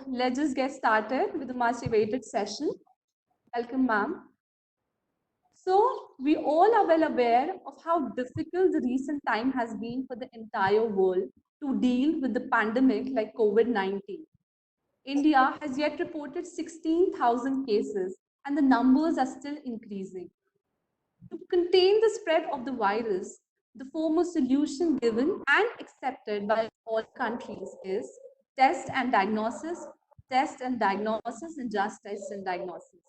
let's just get started with the much awaited session. Welcome, ma'am. So, we all are well aware of how difficult the recent time has been for the entire world to deal with the pandemic like COVID 19. India has yet reported 16,000 cases, and the numbers are still increasing. To contain the spread of the virus, the foremost solution given and accepted by all countries is test and diagnosis, and just test and diagnosis.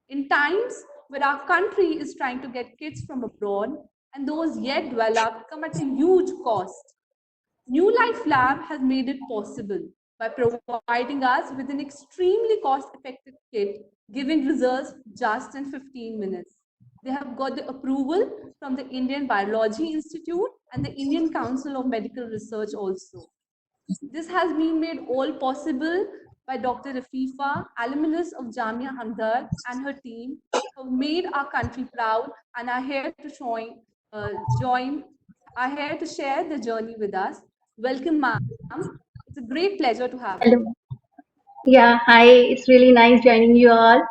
In times where our country is trying to get kits from abroad and those yet developed come at a huge cost, New Life Lab has made it possible by providing us with an extremely cost-effective kit, giving results just in 15 minutes. They have got the approval from the Indian Virology Institute and the Indian Council of Medical Research also. This has been made all possible by Dr. Rafifa, alumnus of Jamia Hamdard, and her team, who have made our country proud and are here to are here to share the journey with us. Welcome, ma'am. It's a great pleasure to have you. Hello. Yeah, hi. It's really nice joining you all.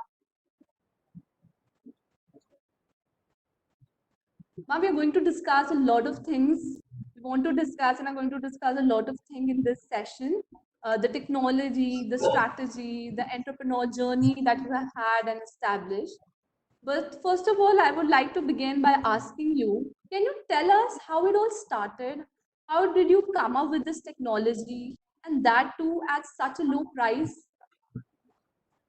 Ma'am, we are going to discuss a lot of things. We want to discuss and are going to discuss a lot of things in this session. The technology, the strategy, the entrepreneur journey that you have had and established. But first of all, I would like to begin by asking you, can you tell us how it all started? How did you come up with this technology and that too at such a low price?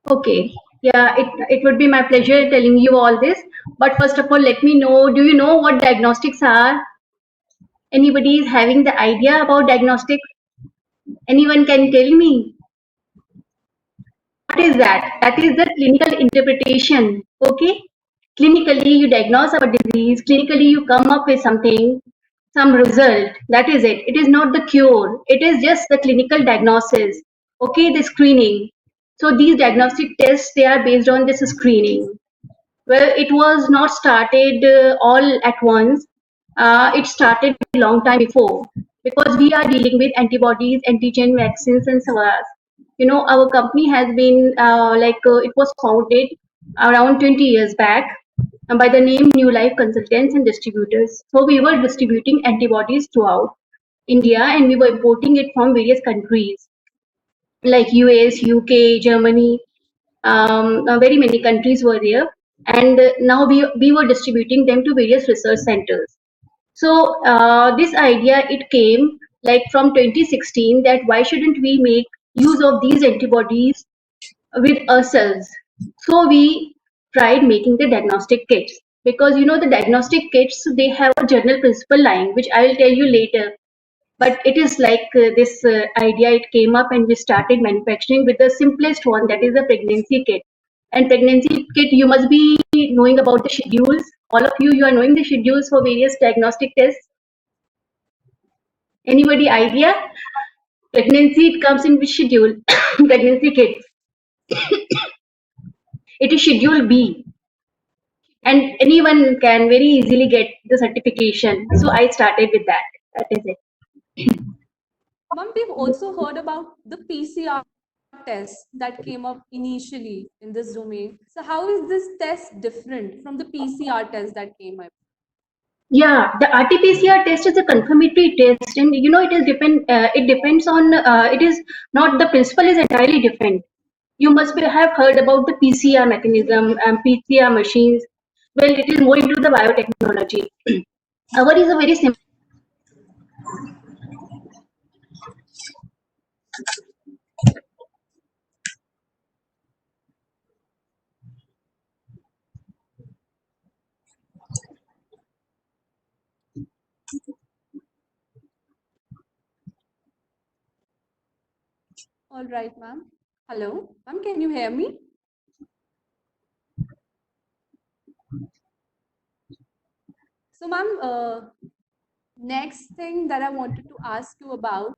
Okay. Yeah, it would be my pleasure telling you all this. But first of all, let me know, do you know what diagnostics are? Anybody is having the idea about diagnostics? Anyone can tell me? What is that? That is the clinical interpretation. Okay? Clinically, you diagnose a disease. Clinically, you come up with something, some result. That is it. It is not the cure. It is just the clinical diagnosis. Okay, the screening. So these diagnostic tests, they are based on this screening. Well, it was not started all at once. It started a long time before because we are dealing with antibodies, antigen vaccines, and so on. You know, our company has been it was founded around 20 years back by the name New Life Consultants and Distributors. So we were distributing antibodies throughout India and we were importing it from various countries like US, UK, Germany, very many countries were there. And now we were distributing them to various research centers. So this idea, it came like from 2016 that why shouldn't we make use of these antibodies with ourselves. So we tried making the diagnostic kits because you know the diagnostic kits, they have a general principle line which I will tell you later. But it is like this idea, it came up and we started manufacturing with the simplest one, that is the pregnancy kit. And pregnancy kit, you must be knowing about the schedules. All of you are knowing the schedules for various diagnostic tests. Anybody idea? Pregnancy, it comes in which schedule? Pregnancy kit. It is schedule B. And anyone can very easily get the certification. So I started with that. That is it. Ma'am, we've also heard about the PCR test that came up initially in this domain. So how is this test different from the PCR test that came up? Yeah, the RT-PCR test is a confirmatory test, and you know it is depend. It depends on. It is not, the principle is entirely different. You must have heard about the PCR mechanism and PCR machines. Well, it is more into the biotechnology. Our is a very simple. All right, ma'am. Hello, ma'am, can you hear me? So, ma'am, next thing that I wanted to ask you about.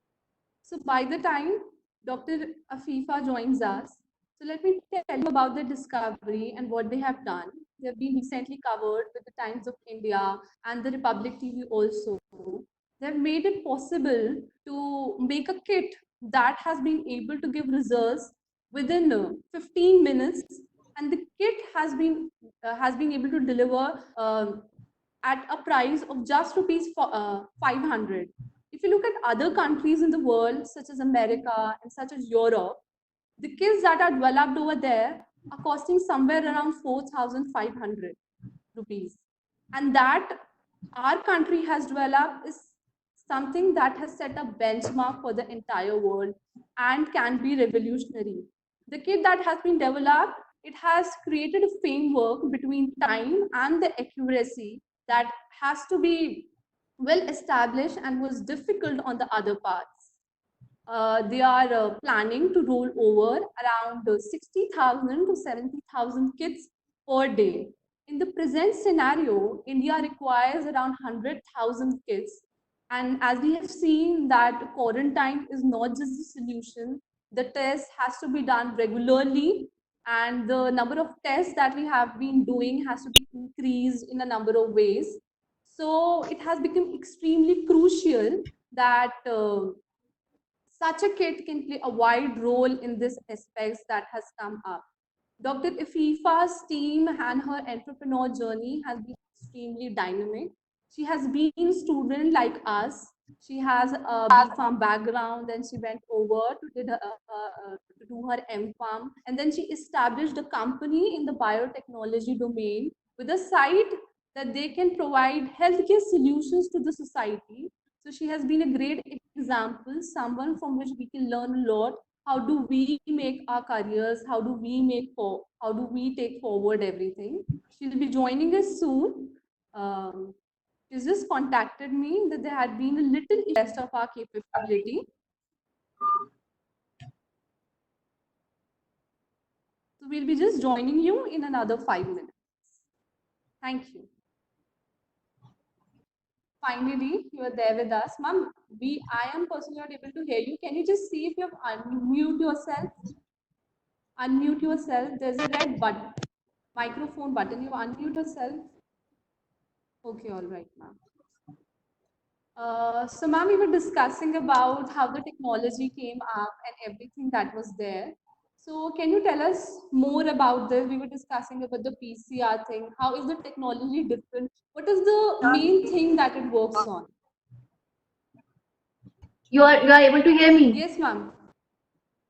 So, by the time Dr. Afifa joins us, so let me tell you about the discovery and what they have done. They have been recently covered with the Times of India and the Republic TV also. They have made it possible to make a kit that has been able to give results within 15 minutes, and the kit has been able to deliver at a price of just rupees 500. If you look at other countries in the world, such as America and such as Europe, the kits that are developed over there are costing somewhere around 4,500 rupees. And that our country has developed is something that has set a benchmark for the entire world and can be revolutionary. The kit that has been developed, it has created a framework between time and the accuracy that has to be well established and was difficult on the other parts. They are planning to roll over around 60,000 to 70,000 kits per day. In the present scenario, India requires around 100,000 kits. And as we have seen that quarantine is not just the solution, the test has to be done regularly, and the number of tests that we have been doing has to be increased in a number of ways. So it has become extremely crucial that such a kit can play a wide role in this aspects that has come up. Dr. Ififa's team and her entrepreneur journey has been extremely dynamic. She has been a student like us. She has a B.Pharm background, then she went over to do her M.Pharm, and then she established a company in the biotechnology domain with a site that they can provide healthcare solutions to the society. So she has been a great example, someone from which we can learn a lot. How do we make our careers? How do we take forward everything? She'll be joining us soon. She's just contacted me that there had been a little test of our capability. So we'll be just joining you in another 5 minutes. Thank you. Finally, you are there with us. Ma'am, I am personally not able to hear you. Can you just see if you have unmute yourself? Unmute yourself. There's a red button, microphone button. You unmute yourself. Okay, all right, ma'am. So, ma'am, we were discussing about how the technology came up and everything that was there. So, can you tell us more about this? We were discussing about the PCR thing. How is the technology different? What is the main thing that it works on? You are able to hear me? Yes, ma'am.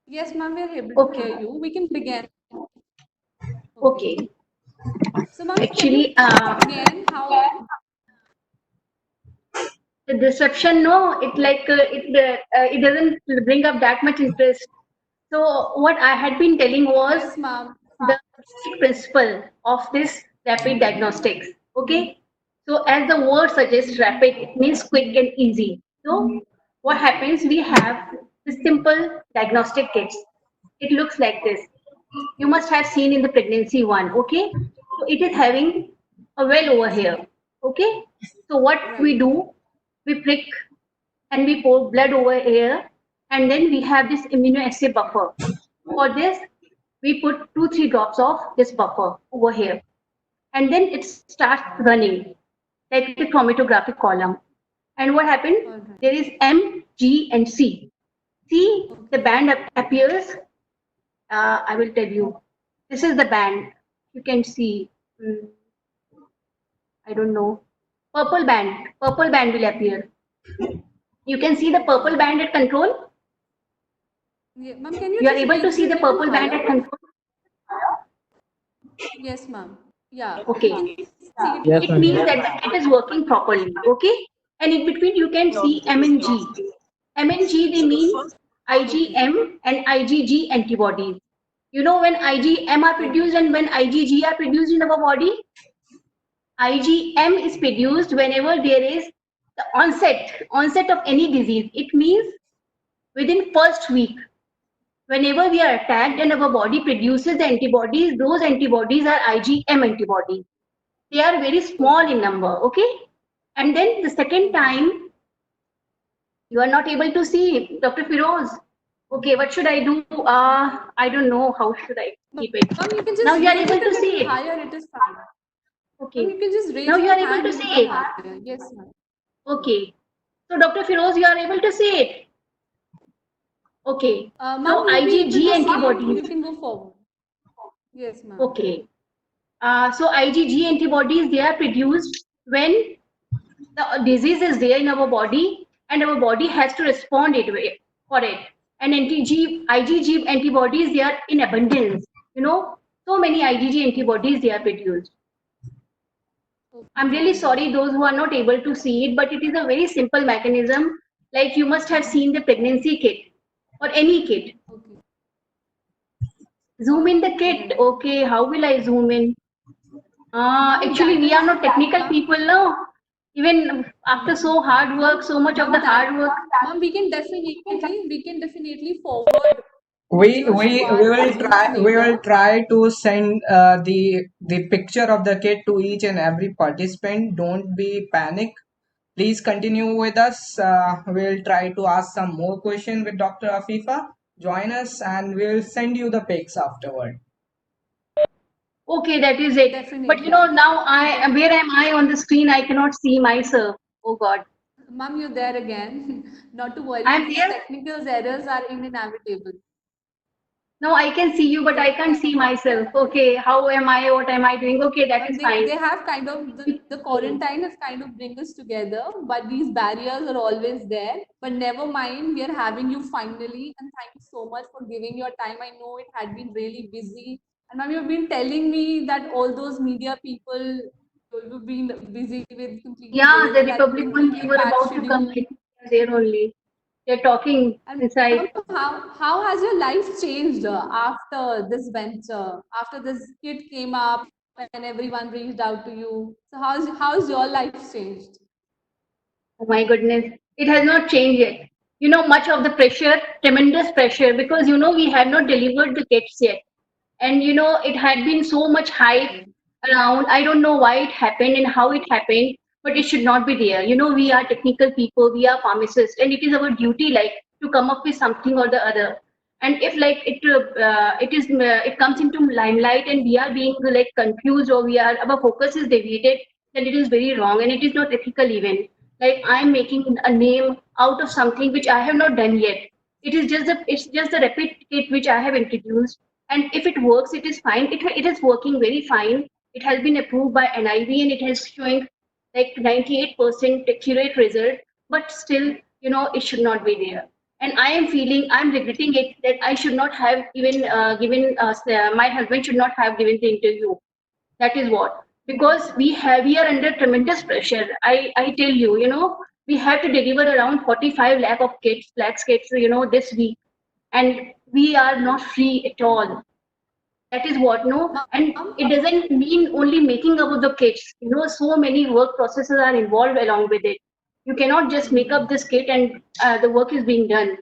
Yes, ma'am, we are able to hear you. We can begin. Okay. So, ma'am, Actually, again how? the disruption, no, it doesn't bring up that much interest. So what I had been telling was Yes, ma'am. the basic principle of this rapid diagnostics. Okay. So as the word suggests, rapid, it means quick and easy. So what happens? We have the simple diagnostic kits. It looks like this. You must have seen in the pregnancy one. Okay. So it is having a well over here. Okay. So what we do, we prick and we pour blood over here, and then we have this immunoassay buffer. For this, we put 2-3 drops of this buffer over here, and then it starts running like the chromatographic column. And what happened? There is M, G, and C. See, the band appears. I will tell you. This is the band. You can see. I don't know. Purple band. Purple band will appear. You can see the purple band at control. Yeah, ma'am, can you? You are able to see the purple band at control. Yes, ma'am. Yeah. Okay. It means that the kit is working properly. Okay. And in between, you can see M and G. M and G, they mean IgM and IgG antibodies. You know when IgM are produced and when IgG are produced in our body? IgM is produced whenever there is the onset of any disease. It means within first week. Whenever we are attacked and our body produces the antibodies, those antibodies are IgM antibodies. They are very small in number, okay? And then the second time, you are not able to see, Dr. Firoz. Okay, what should I do? I don't know. How should I keep it? Now you are able to see it. Higher, it is fine. Okay. You can just raise now you are your able to hand see it. higher. Yes, ma'am. Okay. So, Dr. Firoz, you are able to see it. Okay. Ma'am, So you'll be able IgG to see. antibodies. You can go forward. Yes, ma'am. Okay. So IgG antibodies, they are produced when the disease is there in our body and our body has to respond for it. And IgG antibodies, they are in abundance. You know, so many IgG antibodies, they are produced. I'm really Okay. sorry those who are not able to see it, but it is a very simple mechanism. Like you must have seen the pregnancy kit or any kit. Okay. Zoom in the All kit. right. Okay, how will I zoom in? Ma'am, Actually, that we are is, not technical ma'am, people, no. Even after so hard work, ma'am, so much of the ma'am, that, hard work. ma'am, we can definitely forward we pictures to we our we will audience later. try to send the picture of the kit to each and every participant. Don't be panic. Please continue with us. We'll try to ask some more questions with Dr. Afifa. Join us and we'll send you the pics afterward. Okay, that is it. But you Definitely. know, now where am I on the screen? I cannot see myself. Oh God. Ma'am, you're there again. Not to worry, I'm these there. technical errors are inevitable. No, I can see you, but I can't see myself. Okay, how am I? What am I doing? Okay, that Ma'am, is fine. they have kind of the quarantine has kind of bring us together, but these barriers are always there. But never mind, we are having you finally, and thank you so much for giving your time. I know it had been really busy, and ma'am, you've been telling me that all those media people you've been busy with completely Yeah, the that Republic one, they completely were packed about to come. schedule. I think they are there only. They're talking And inside. ma'am, how has your life changed after this venture? After this kid came up and everyone reached out to you. So how's your life changed? Oh my goodness, it has not changed yet. You know, much of the pressure, tremendous pressure, because you know we had not delivered the kits yet, and you know it had been so much hype Okay. around. I don't know why it happened and how it happened, but it should not be there. You know, we are technical people, we are pharmacists, and it is our duty like to come up with something or the other. And if like it comes into limelight and we are being like confused or we are our focus is deviated, then it is very wrong and it is not ethical even. Like I'm making a name out of something which I have not done yet. It's just the rapid kit which I have introduced, and if it works, it is fine. It is working very fine. It has been approved by NIV and it has showing like 98% accurate result. But still, you know, it should not be there. And I'm regretting it that I should not have even given. My husband should not have given the interview. That is what, because we are under tremendous pressure. I tell you, you know, we have to deliver around 45 lakh of kits, lakhs kits, you know, this week, and we are not free at all. That is what, no, and Ma'am, it doesn't mean only making up of the kits. You know, so many work processes are involved along with it. You cannot just make up this kit and the work is being done.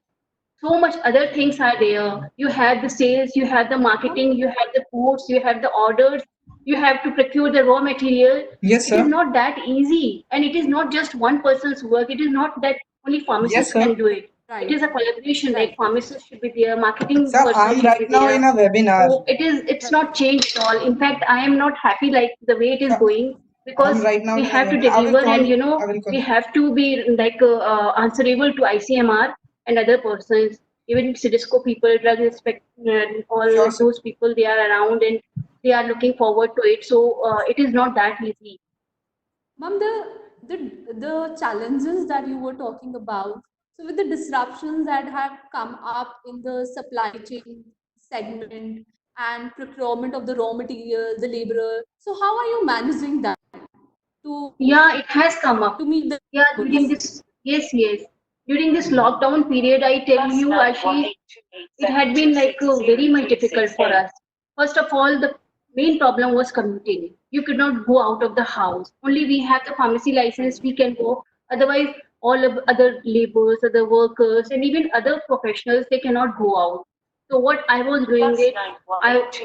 So much other things are there. You have the sales, you have the ma'am, marketing, you have the ports, you have the orders, you have to procure the raw material. Yes, It is sir. not that easy, and it is not just one person's work. It is not that only Yes, pharmacists sir. can do it. It right, is a collaboration, like right, pharmacists should be there, marketing Sir, person I'm should right be now in there. a webinar. So it's right. not changed at all. In fact, I am not happy like the way it is Sir, going, I'm because right now we in a have to webinar. I will deliver, call. and you I know will call. we have to be like answerable to ICMR and other persons, even Cidisco people, drug inspect, all Sure, sir. those people, they are around and they are looking forward to it. So it is not that easy. Ma'am, the challenges that you were talking about, so with the disruptions that have come up in the supply chain segment and procurement of the raw material, the laborer, so how are you managing that to Yeah, it has come up. to meet the Yeah, during goals? this, yes, yes. During this lockdown period, I tell you, actually, it had been like very much difficult for us. First of all, the main problem was commuting. You could not go out of the house. Only we have the pharmacy license, we can go. Otherwise, all of other laborers, other workers, and even other professionals, they cannot go out. So what I was doing it,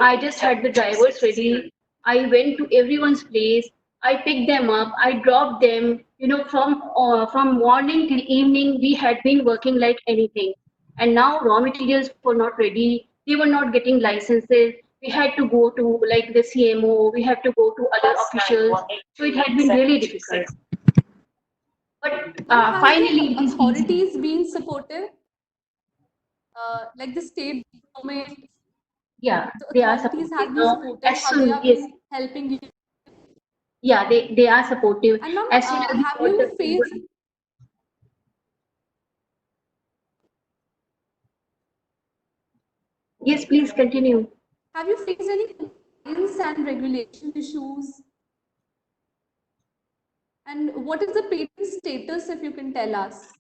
I just had the drivers ready. I went to everyone's place. I picked them up. I dropped them. You know, from morning till evening, we had been working like anything. And now raw materials were not ready. They were not getting licenses. We had to go to like the CMO. We had to go to other officials. So it had been really difficult. But Ma'am, has the finally, it is easy. authorities been supportive? like the state government, Yeah, the they are authorities supportive. have been supportive, As how they soon, have yes, been helping you. yeah, they are supportive. And ma'am, As soon as we have got the you approval, faced yes, please continue. any compliance and regulation issues? And what is the patent status, if you can tell us?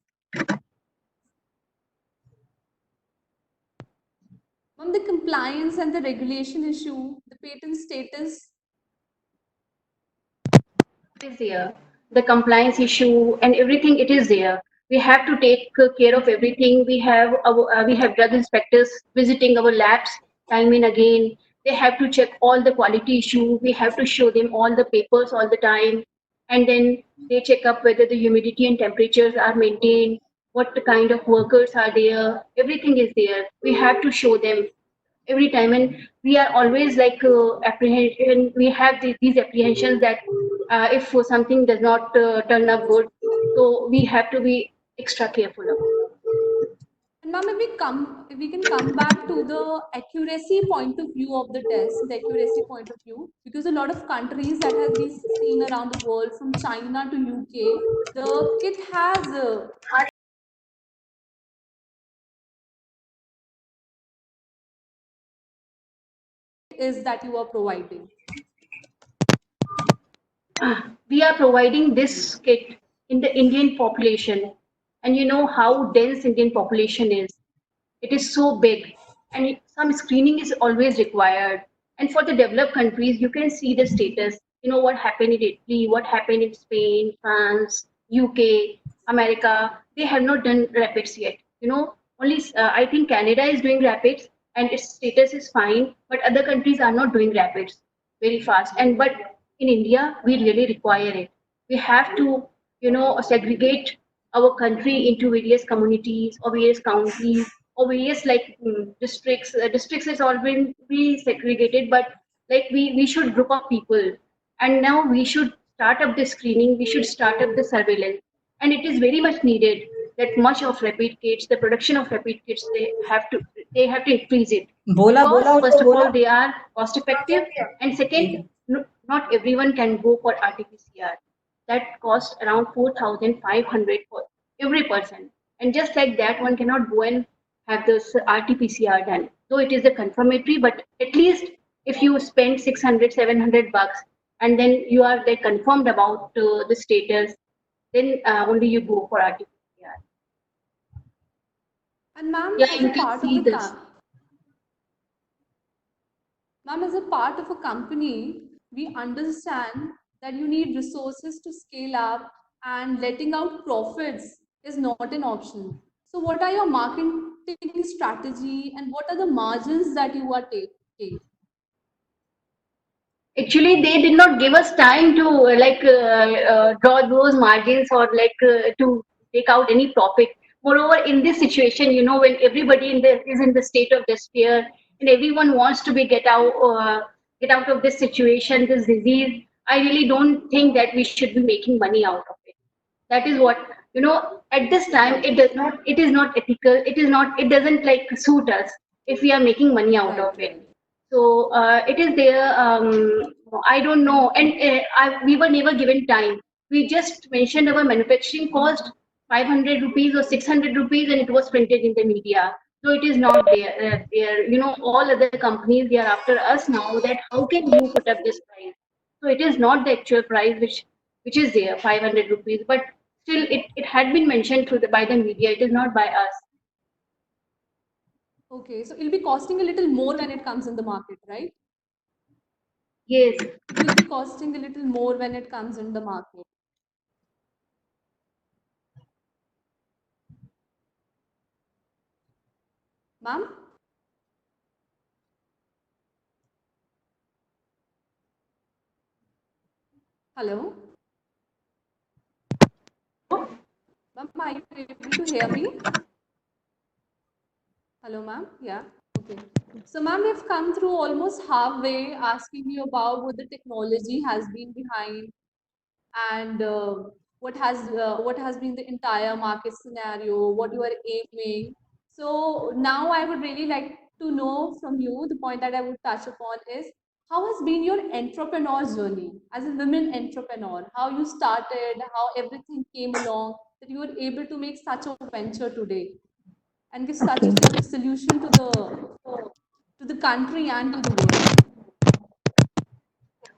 Ma'am, the compliance and the regulation issue, the patent status. Is there. The compliance issue and everything, it is there. We have to take care of everything. We have drug inspectors visiting our labs time and again. They have to check all the quality issue. We have to show them all the papers all the time, and then they check up whether the humidity and temperatures are maintained, what kind of workers are there. Everything is there. We have to show them every time, and we are always like apprehension. We have these apprehensions that if something does not turn up good, so we have to be extra careful of it. And ma'am, if we can come back to the accuracy point of view of the test, the accuracy point of view, because a lot of countries that has been seen around the world, from China to UK, the kit has is that you are providing. We are providing this kit in the Indian population, and you know how dense Indian population is. It is so big, and some screening is always required. And for the developed countries, you can see the status. You know what happened in Italy, what happened in Spain, France, UK, America. They have not done rapids yet. You know, only I think Canada is doing rapids, and its status is fine. But other countries are not doing rapids very fast. And but in India, we really require it. We have to, segregate our country into various communities or various counties or various like districts. Districts is already be segregated, but like we should group up people, and now we should start up the screening. We should start up the surveillance, and it is very much needed that much of rapid kits, the production of rapid kits, they have to increase it बोला because बोला first उसको of बोला all they are cost effective, and ठीक है second, not everyone can go for RT-PCR. That costs around 4,500 for every person, and just like that, one cannot go and have this RT-PCR done. Though it is a confirmatory, but at least if you spend 600, 700 bucks, and then you are like confirmed about the status, then only you go for RT-PCR. And ma'am, Yeah, as a you can part of see the this. ma'am, as a part of a company, we understand that you need resources to scale up, and letting out profits is not an option. So, what are your marketing strategy, and what are the margins that you are taking? Actually, they did not give us time to draw those margins or to take out any profit. Moreover, in this situation, when everybody is in the state of despair and everyone wants to be get out of this situation, this disease, I really don't think that we should be making money out of it. That is what, at this time Right, it is not ethical. It doesn't like suit us if we are making money out right, of it. right. So it is there. I don't know, and we were never given time. We just mentioned our manufacturing cost 500 rupees or 600 rupees, and it was printed in the media. So it is not there. All other companies, they are after us now. That how can you put up this price? So it is not the actual price which is there, 500 rupees. But still, it had been mentioned by the media. It is not by us. Okay, so it'll be costing a little more when it comes in the market, right? Yes. It will be costing a little more when it comes in the market. Ma'am? Hello? Ma'am, are you able to hear me? Hello, ma'am? Yeah. Okay. So, ma'am, we've come through almost halfway asking you about what the technology has been behind, and what has been the entire market scenario, what you are aiming. So now I would really like to know from you, the point that I would touch upon is how has been your entrepreneur journey as a women entrepreneur? How you started, how everything came along, that you were able to make such a venture today and give such a Okay. solution to the country and to the world.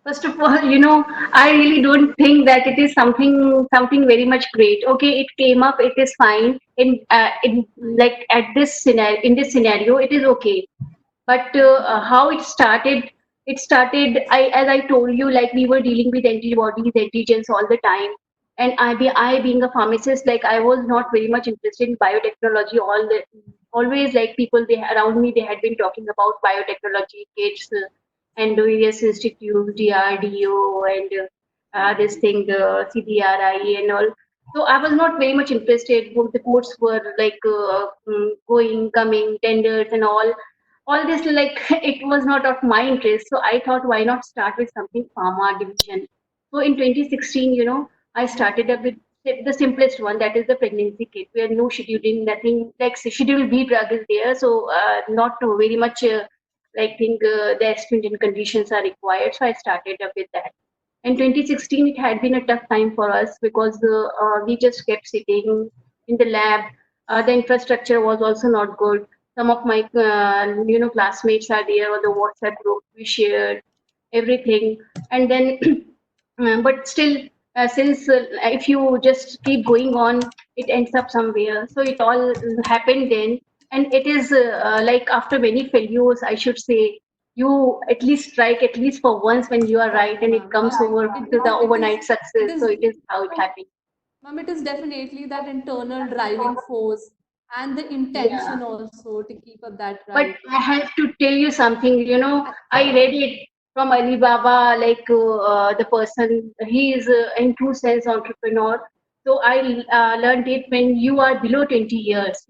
First of all, I really don't think that it is something very much great. Okay, it came up, it is fine. In Fine. like at this scenario, it is okay. But how it started. As I told you, like we were dealing with antibodies, antigens all the time. And I being a pharmacist, like I was not very much interested in biotechnology. Always like people they around me, they had been talking about biotechnology, kids, and various institutes, DRDO, and this thing, the CDRI, and all. So I was not very much interested. The courts were like going, coming, tenders, and all this like it was not of my interest, so I thought why not start with something pharma division. So in 2016, I started up with the simplest one, that is the pregnancy kit, where no scheduling, nothing like schedule B drug is there, so not very much like think the stringent conditions are required, so I started up with that. In 2016, it had been a tough time for us because we just kept sitting in the lab. The infrastructure was also not good. Some of my classmates are there on the WhatsApp group. We shared everything, and then but still, since if you just keep going on, it ends up somewhere. So it all happened then, and it is like after many failures, I should say, you at least strike at least for once when you are right, Right, and it ma'am. comes over to the overnight It success. So is, it is how it happened. ma'am, it is definitely that internal driving force and the Yeah. intention also to keep up that But drive. I have to tell you something, I- I read it from Alibaba, like the person, he is in true sense entrepreneur. So I learned it when you are below 20 years,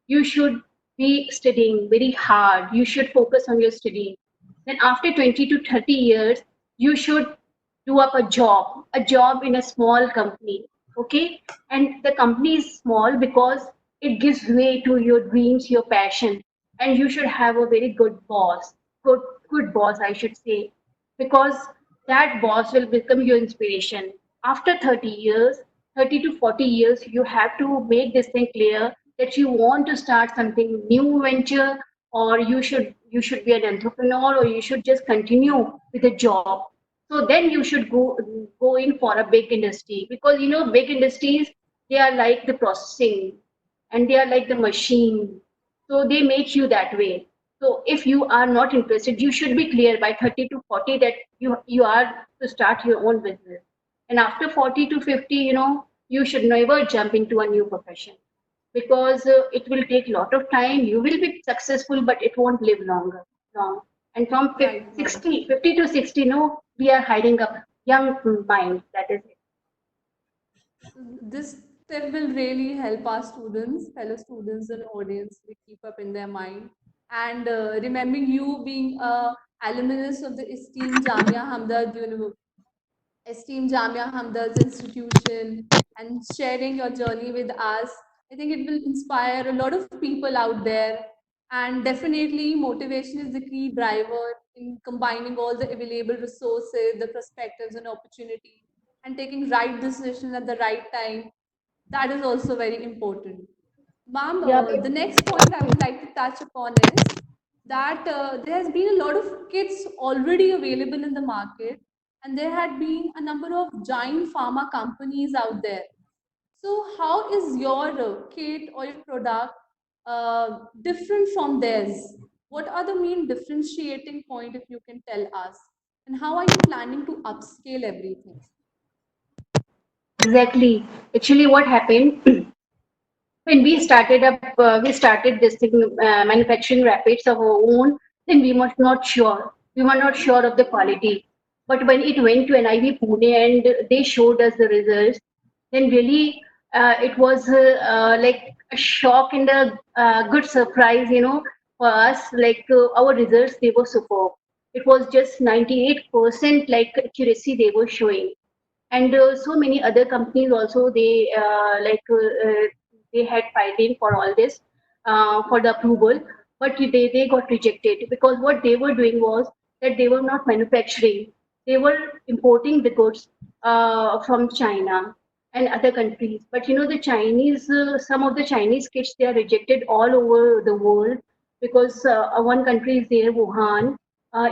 you should be studying very hard. You should focus on your study. Then after 20 to 30 years, you should do up a job in a small company. Okay. And the company is small because it gives way to your dreams, your passion, and you should have a very good boss, good good boss, I should say, because that boss will become your inspiration. After 30 years, 30 to 40 years, you have to make this thing clear that you want to start something new venture, or you should be an entrepreneur, or you should just continue with a job. So then you should go in for a big industry, because big industries, they are like the processing, and they are like the machine, so they make you that way. So if you are not interested, you should be clear by 30 to 40 that you are to start your own business. And after 40 to 50, you should never jump into a new profession, because it will take a lot of time. You will be successful, but it won't live long. And from right, ma'am. 50 to 60, no, we are hiding up young mind. That is it. This tip will really help our students, fellow students and audience to keep up in their mind. And remembering you being a alumnus of the esteemed Jamia Hamdard's institution, and sharing your journey with us. I think it will inspire a lot of people out there. And definitely, motivation is the key driver in combining all the available resources, the perspectives, and opportunity, and taking right decisions at the right time. That is also very important. Ma'am, Yeah. the next point I would like to touch upon is that there has been a lot of kits already available in the market, and there had been a number of giant pharma companies out there. So, how is your kit or your product different from theirs? What are the main differentiating point, if you can tell us? And how are you planning to upscale everything? Exactly. Actually, what happened when we started this thing, manufacturing rapids of our own, then we were not sure of the quality. But when it went to NIV Pune and they showed us the results, then really it was like a shock and a good surprise, for us. Like our results, they were superb. It was just 98% like accuracy they were showing. And so many other companies also, they had filed in for all this. for the approval, but they got rejected because what they were doing was that they were not manufacturing. They were importing the goods from China and other countries. But you know, the Chinese, some of the Chinese kits, they are rejected all over the world because one country is there, Wuhan.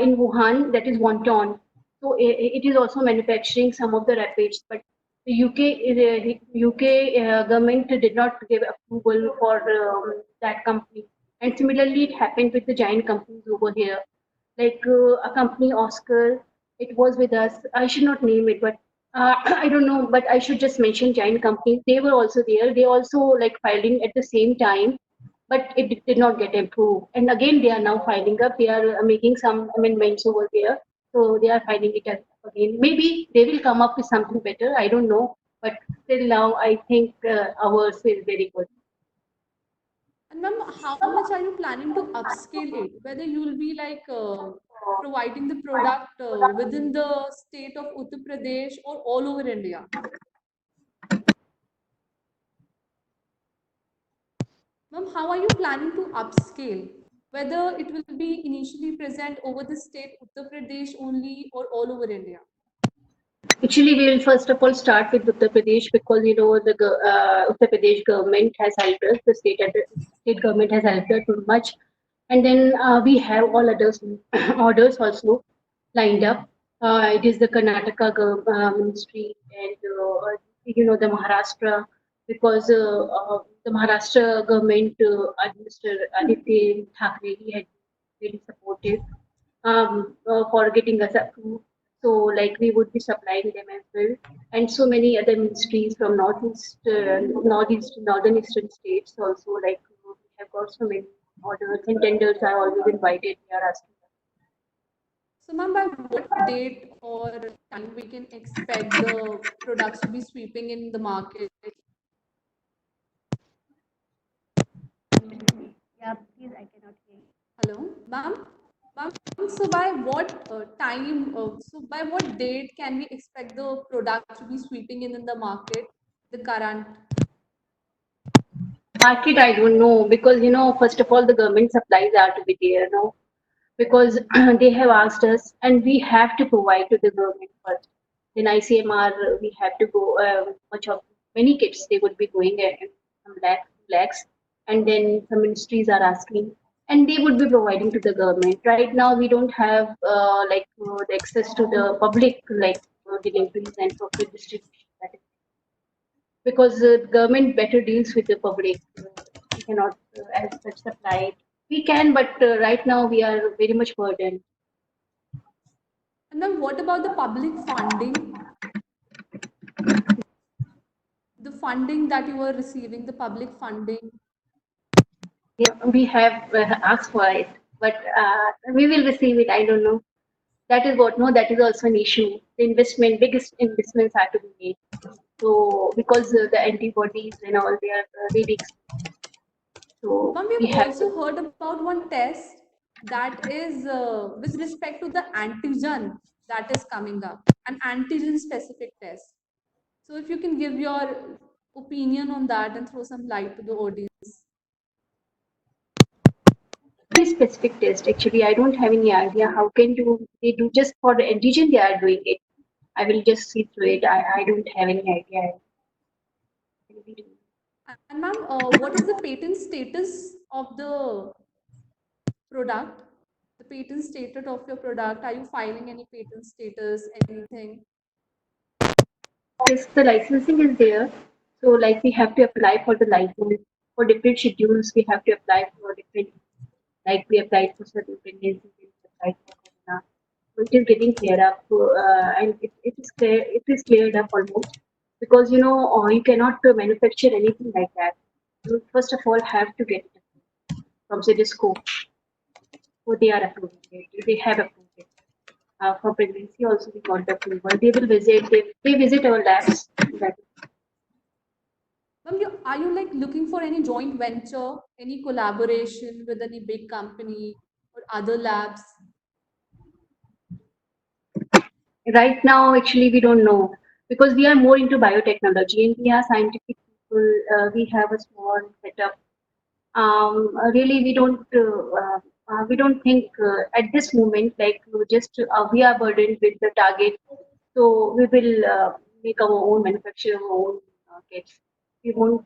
In Wuhan, that is Wonton. So it is also manufacturing some of the rapids, but the UK government did not give approval for that company. And similarly, it happened with the giant companies over here, like a company Oscar. It was with us. I should not name it, but I don't know. But I should just mention giant companies. They were also there. They also like filing at the same time, but it did not get approved. And again, they are now filing up. They are making some amendments over there. So they are filing it up again. Maybe they will come up with something better. I don't know. But till now, I think ours is very good. And ma'am, how much are you planning to upscale it? Whether you will be like providing the product within the state of Uttar Pradesh or all over India? Ma'am, how are you planning to upscale? Whether it will be initially present over the state Uttar Pradesh only or all over India? Actually, we will first of all start with Uttar Pradesh because you know the Uttar Pradesh government has helped us. The state government has helped us too much, and then we have all others orders also lined up. It is the Karnataka ministry and you know the Maharashtra because the Maharashtra government Mr. Aditya Thackeray he had been very supportive for getting us approved. So, like, we would be supplying them as well, and so many other ministries from northern eastern states also. Like, we have got so many orders, and tenders are always invited. They are asking us. So, ma'am, by what date or time we can expect the products to be sweeping in the market? Yeah, please, I cannot hear you. Hello, ma'am. Ma'am, so by what time, so by what date can we expect the product to be sweeping in the market, the current? Market, I don't know because you know, first of all, the government supplies are to be there, no, because they have asked us, and we have to provide to the government first. Then ICMR, we have to go much of many kits they would be going at some lakhs, and then some ministries are asking, and they would be providing to the government. Right now, we don't have the access to the public like deliveries and public distribution. That is because the government better deals with the public. We cannot as such supply it. We can, but right now we are very much burdened. And then what about the public funding? The funding that you are receiving, the public funding. Yeah, we have asked for it, but we will receive it. I don't know. That is what. No, that is also an issue. The biggest investments are to be made. So because the antibodies and all, they are really expensive. So Ma'am, we we have have also to. heard about one test that is with respect to the antigen that is coming up, an antigen specific test. So if you can give your opinion on that and throw some light to the audience. Very specific test. Actually, I don't have any idea how can do they do just for the antigen they are doing it. I will just see through it. I don't have any idea. And ma'am, what is the patent status of the product? The patent status of your product? Are you filing any patent status, anything? Yes, the licensing is there. So like we have to apply for the license for different schedules. We have to apply for different like we applied for certain pregnancies, we applied for corona. So it is getting cleared up, and it is cleared up almost because you know you cannot manufacture anything like that. You first of all have to get it from Cedisco, so they are approving it. They have approved it. For pregnancy also we got the approval. They will visit. They visit our labs. That Ma'am, are you like looking for any joint venture, any collaboration with any big company or other labs? right now, actually, we don't know because we are more into biotechnology and we are scientific people. We have a small setup really we don't think at this moment like just we are burdened with the target, so we will make our own manufacture our own kits. We won't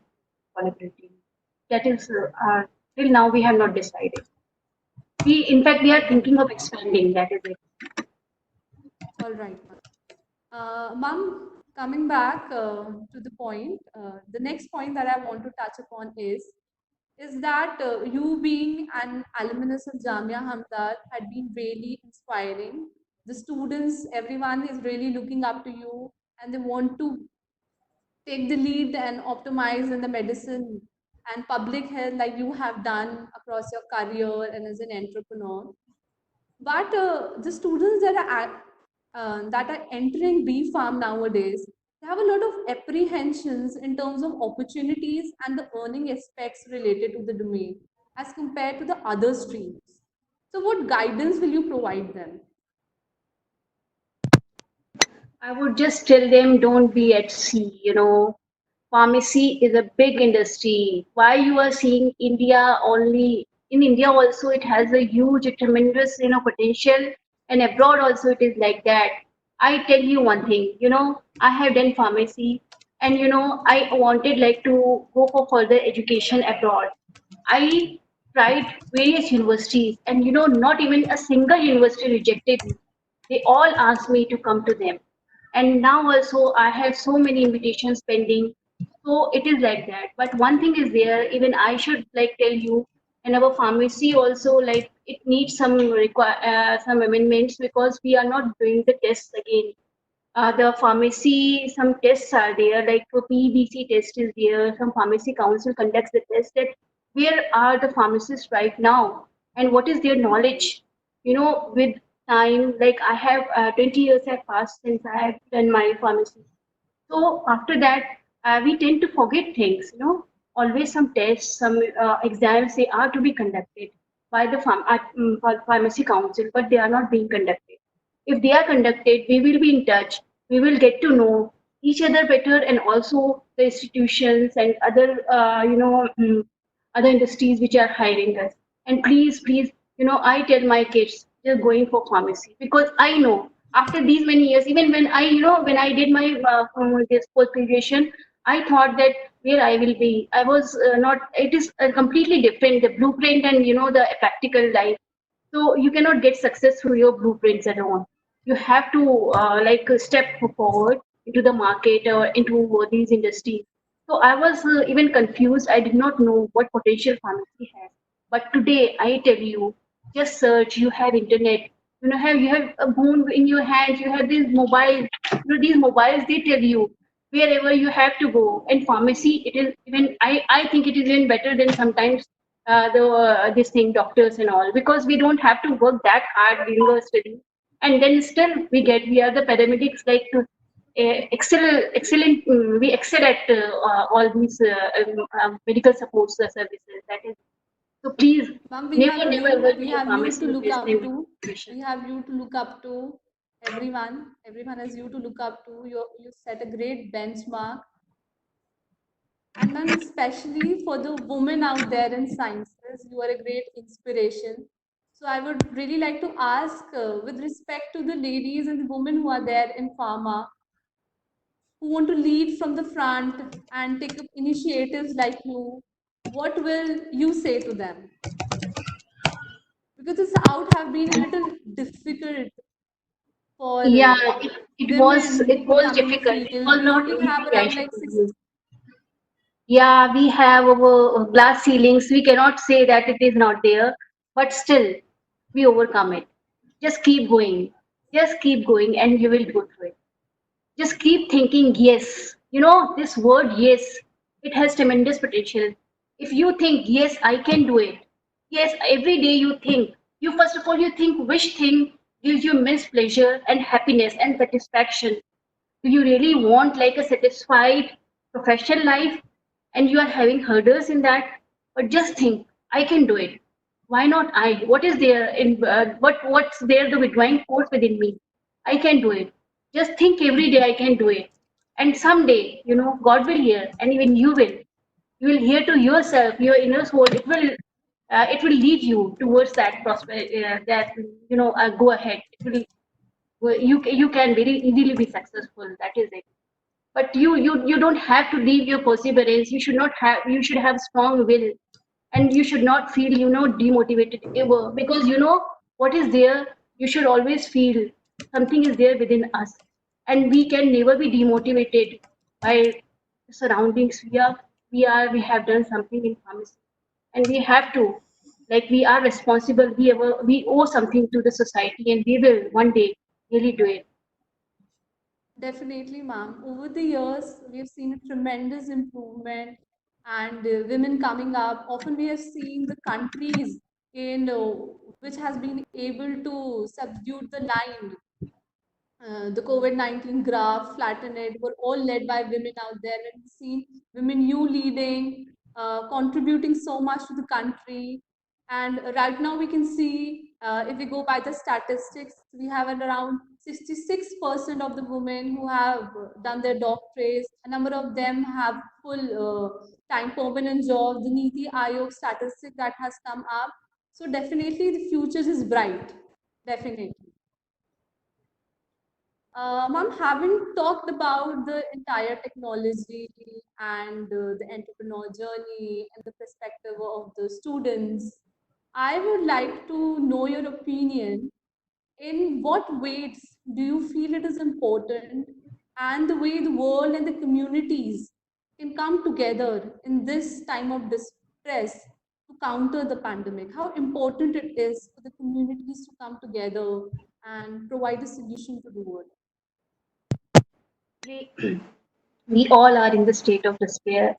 collaborate. That is till now we have not decided. We in fact we are thinking of expanding. That is it. All right. Ma'am, coming back to the point, the next point that I want to touch upon is that you being an alumnus of Jamia Hamdard had been really inspiring. The students, everyone is really looking up to you and they want to take the lead and optimize in the medicine and public health like you have done across your career and as an entrepreneur. But the students that are entering B Farm nowadays, they have a lot of apprehensions in terms of opportunities and the earning aspects related to the domain as compared to the other streams. So, what guidance will you provide them? I would just tell them don't be at sea, pharmacy is a big industry. Why you are seeing India only in India also it has a huge, tremendous, potential, and abroad also it is like that. I tell you one thing, I have done pharmacy, and I wanted like to go for further education abroad. I tried various universities, and not even a single university rejected me. They all asked me to come to them, and now also I have so many invitations pending. So it is like that. But one thing is there, even I should like tell you, and our pharmacy also like it needs some amendments because we are not doing the tests again. The pharmacy, some tests are there, like for PBC test is there. Some pharmacy council conducts the test that where are the pharmacists right now and what is their knowledge. With time, like I have 20 years have passed since I have done my pharmacy. So after that, we tend to forget things. Always some tests, some exams they are to be conducted by the pharmacy council, but they are not being conducted. If they are conducted, we will be in touch. We will get to know each other better, and also the institutions and other, other industries which are hiring us. And please, please, I tell my kids they're going for pharmacy because I know after these many years, even when when I did my this post graduation, I thought that where I will be. I was not. It is completely different. The blueprint and the practical life. So you cannot get success through your blueprints alone. You have to step forward into the market or into these industries. So I was even confused. I did not know what potential pharmacy has. But today I tell you, just search. You have internet. You have a phone in your hands. You have these mobiles. These mobiles they tell you wherever you have to go. And pharmacy, it is even. I think it is even better than sometimes the this thing doctors and all because we don't have to work that hard during our study and then still we are the paramedics like excellent we excel at all these medical support services that is so please Ma'am, never ever we be a have you to pharmacy look based up in to. education. We have you to look up to everyone. Everyone has you to look up to. You set a great benchmark. And ma'am, especially for the women out there in sciences, you are a great inspiration. So I would really like to ask, with respect to the ladies and the women who are there in pharma, who want to lead from the front and take up initiatives like you, what will you say to them? Because this out have been a little difficult for Yeah, it was women it to was come in the difficult. It field. was We not only have easy, I around should like tell six. you. Yeah, we have our glass ceilings. We cannot say that it is not there, but still, we overcome it. Just keep going. Just keep going, and you will go through it. Just keep thinking, yes. This word yes, it has tremendous potential. If you think, yes, I can do it. Yes, every day you think. You first of all, you think which thing gives you immense pleasure and happiness and satisfaction. Do you really want like a satisfied professional life and you are having hurdles in that? But just think, I can do it. Why not I? What is there in what's there the withdrawing force within me? I can do it. Just think every day I can do it. And someday, God will hear and even you will. You will hear to yourself, your inner soul. It will lead you towards that that go ahead. It will you can very easily be successful. That is it. But you don't have to leave your perseverance. You should have strong will, and you should not feel demotivated ever, because what is there. You should always feel something is there within us, and we can never be demotivated by the surroundings. We have done something in pharmacy, and we have to, like, we are responsible. We owe something to the society, and we will one day really do it. Definitely, ma'am. Over the years, we have seen a tremendous improvement and women coming up. Often we have seen the countries in which has been able to subdue the line, the COVID-19 graph, flatten it, were all led by women out there. And we've seen women you leading, contributing so much to the country. And right now we can see, if we go by the statistics, we have around 66% of the women who have done their doctorates. A number of them have full time permanent jobs. The Niti Aayog statistic that has come up. So definitely the future is bright. Definitely. Ma'am, having talked about the entire technology and the entrepreneur journey and the perspective of the students, I would like to know your opinion. In what ways do you feel it is important, and the way the world and the communities can come together in this time of distress to counter the pandemic? How important it is for the communities to come together and provide a solution to the world? we, we all are in the state of despair.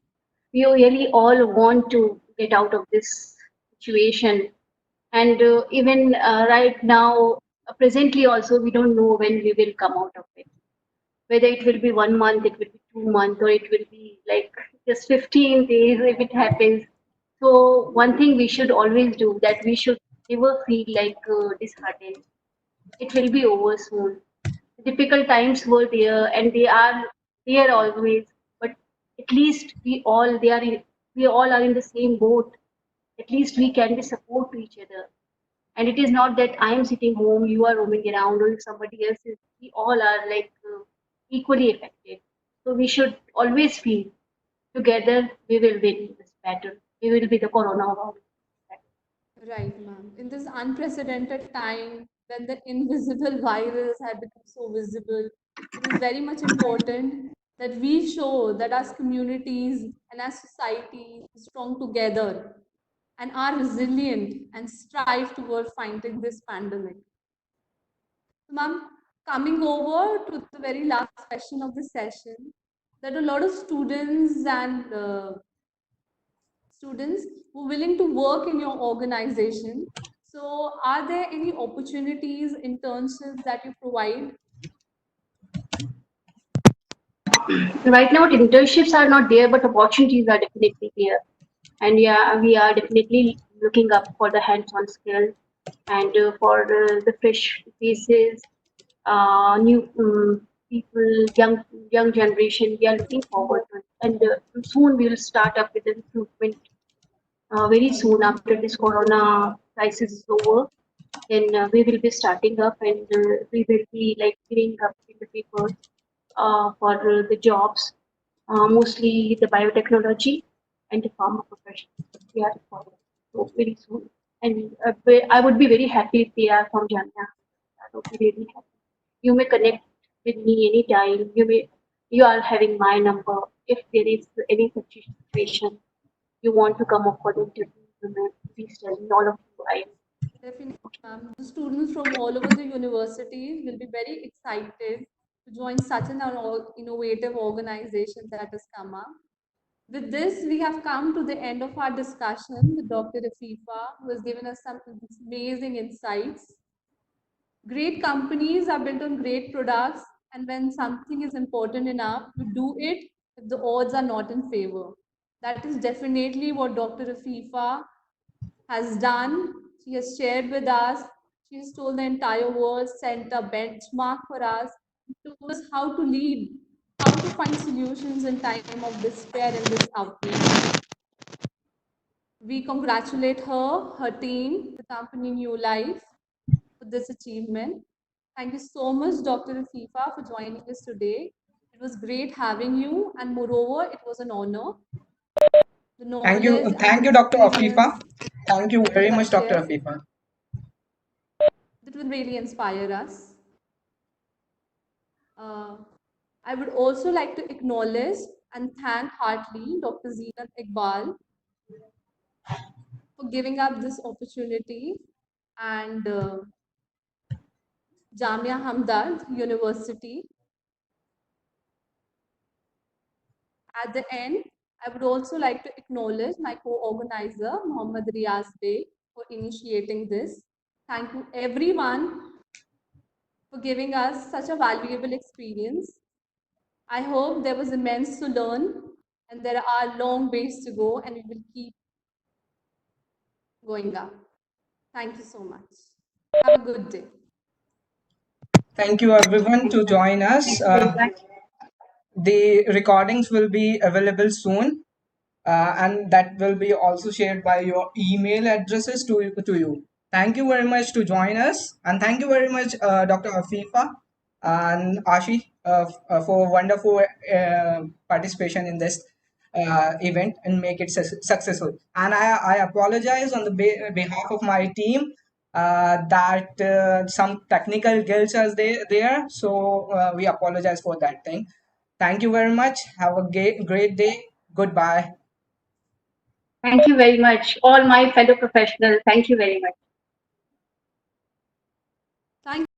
We really all want to get out of this situation, and even right now, presently also, we don't know when we will come out of it. Whether it will be 1 month, it will be 2 months, or it will be like just 15 days if it happens. So one thing we should always do, that we should never feel like disheartened. It will be over soon. Difficult times were there, and they are there always. But at least we all are in the same boat. At least we can be support to each other. And it is not that I am sitting home, you are roaming around, or if somebody else is. We all are like equally affected. So we should always feel together. We will win this battle. We will be the corona battle. Right, ma'am. In this unprecedented time when the invisible virus had become so visible, it is very much important that we show that as communities and as society strong together and are resilient and strive toward fighting this pandemic. So, ma'am, coming over to the very last question of the session, there are a lot of students and students who are willing to work in your organization. So, are there any opportunities, internships that you provide? Right now, internships are not there, but opportunities are definitely there. And yeah, we are definitely looking up for the hands-on skill, and for the fresh faces, new people, young generation. We are looking forward to it, and soon we will start up with the recruitment. Very soon after this corona crisis is over, then we will be starting up, and we will be like filling up in the papers for the jobs, mostly the biotechnology and the pharma profession. We are following so very soon, and I would be very happy if they are from Jamia. I would be really happy. You may connect with me anytime. You are having my number. If there is any such situation you want to come up for the interview, you may please tell me. All of you, I Definitely, the students from all over the university will be very excited to join such an innovative organization that has come up. With this, we have come to the end of our discussion with Dr. Afifa, who has given us some amazing insights. Great companies are built on great products, and when something is important enough, you do it if the odds are not in favor. That is definitely what Dr. Afifa has done. She has shared with us. She has told the entire world, set a benchmark for us, told us how to lead, how to find solutions in time of despair and this outbreak. We congratulate her, her team, the company New Life for this achievement. Thank you so much, Dr. Afifa, for joining us today. It was great having you, and moreover, it was an honor. The knowledge and Thank the you, Dr. Afifa. experience, Thank you very much, Dr. gracias, Afifa. that will really inspire us. Uh, I would also like to acknowledge and thank heartily Dr. Zeenat Iqbal for giving up this opportunity, and Jamia Hamdard University. At the end, I would also like to acknowledge my co-organizer, Mohammad Riaz Bey, for initiating this. Thank you everyone for giving us such a valuable experience. I hope there was immense to learn, and there are long ways to go, and we will keep going up. Thank you so much. Have a good day. Thank you, everyone, to join us. Thank you very much. The recordings will be available soon, and that will be also shared by your email addresses to you. Thank you very much to join us, and thank you very much, Dr. Afifa and Ashi, for wonderful participation in this event and make it successful. And I apologize on the behalf of my team that some technical glitches are there, so we apologize for that thing. Thank you very much. Have a great day. Goodbye. Thank you very much, all my fellow professionals. Thank you very much. Thank